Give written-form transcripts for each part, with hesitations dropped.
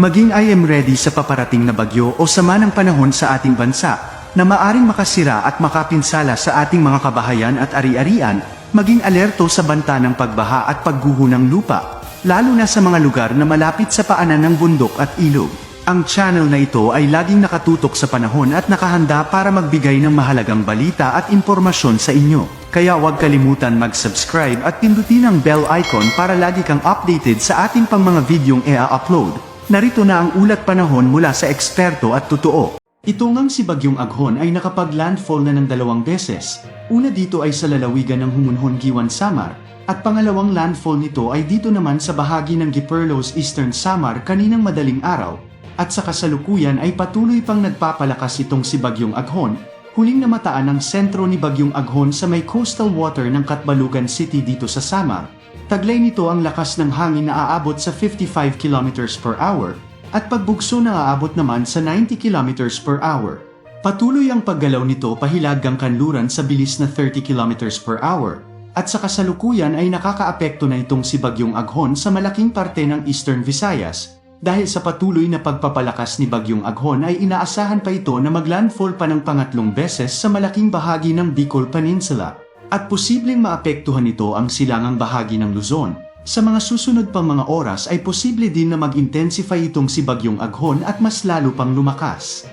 Maging I am ready sa paparating na bagyo o sama ng panahon sa ating bansa, na maaring makasira at makapinsala sa ating mga kabahayan at ari-arian, maging alerto sa banta ng pagbaha at pagguho ng lupa, lalo na sa mga lugar na malapit sa paanan ng bundok at ilog. Ang channel na ito ay laging nakatutok sa panahon at nakahanda para magbigay ng mahalagang balita at impormasyon sa inyo. Kaya huwag kalimutan mag-subscribe at pindutin ang bell icon para lagi kang updated sa ating pang mga videong i-upload. Narito na ang ulat panahon mula sa eksperto at totoo. Ito ngang si Bagyong Aghon ay nakapag-landfall na ng 2 beses. Una dito ay sa lalawigan ng Humunhon, Giwan, Samar, at pangalawang landfall nito ay dito naman sa bahagi ng Giperlos, Eastern Samar kaninang madaling araw. At sa kasalukuyan ay patuloy pang nagpapalakas itong si Bagyong Aghon, huling namataan ang sentro ni Bagyong Aghon sa may coastal water ng Katbalugan City dito sa Samar. Taglay nito ang lakas ng hangin na aabot sa 55 km per hour, at pagbugso na aabot naman sa 90 km per hour. Patuloy ang paggalaw nito pahilagang kanluran sa bilis na 30 km per hour, at sa kasalukuyan ay nakakaapekto na itong si Bagyong Aghon sa malaking parte ng Eastern Visayas. Dahil sa patuloy na pagpapalakas ni Bagyong Aghon ay inaasahan pa ito na maglandfall pa ng pangatlong beses sa malaking bahagi ng Bicol Peninsula. At posibleng maapektuhan nito ang silangang bahagi ng Luzon. Sa mga susunod pang mga oras ay posible din na mag-intensify itong si Bagyong Aghon at mas lalo pang lumakas.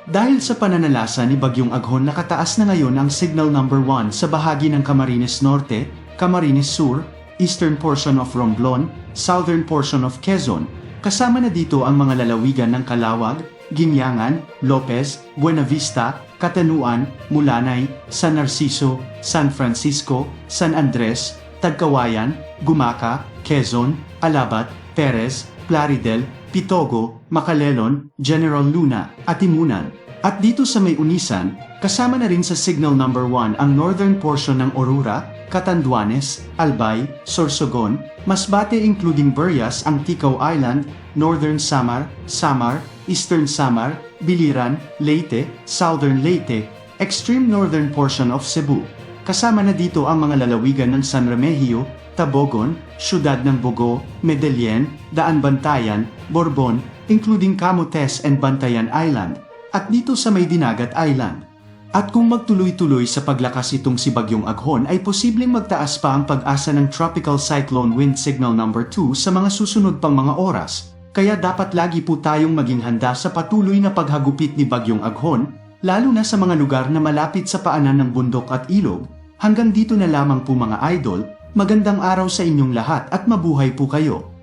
Dahil sa pananalasa ni Bagyong Aghon, nakataas na ngayon ang signal number 1 sa bahagi ng Camarines Norte, Camarines Sur, eastern portion of Romblon, southern portion of Quezon. Kasama na dito ang mga lalawigan ng Calawag, Guinyangan, Lopez, Buenavista, Katanuan, Mulanay, San Narciso, San Francisco, San Andres, Tagkawayan, Gumaca, Quezon, Alabat, Perez, Plaridel, Pitogo, Macalelon, General Luna, at Timunan. At dito sa may Unisan, kasama na rin sa signal number 1 ang northern portion ng Aurora, Catanduanes, Albay, Sorsogon, Masbate including Burias, ang Ticao Island, Northern Samar, Samar, Eastern Samar, Biliran, Leyte, Southern Leyte, extreme northern portion of Cebu. Kasama na dito ang mga lalawigan ng San Remigio, Tabogon, Siyudad ng Bogo, Medellin, Daan Bantayan, Borbon, including Camotes and Bantayan Island, at dito sa may Dinagat Island. At kung magtuloy-tuloy sa paglakas itong si Bagyong Aghon ay posibleng magtaas pa ang pag-asa ng Tropical Cyclone Wind Signal number 2 sa mga susunod pang mga oras. Kaya dapat lagi po tayong maging handa sa patuloy na paghagupit ni Bagyong Aghon, lalo na sa mga lugar na malapit sa paanan ng bundok at ilog. Hanggang dito na lamang po mga idol, magandang araw sa inyong lahat at mabuhay po kayo.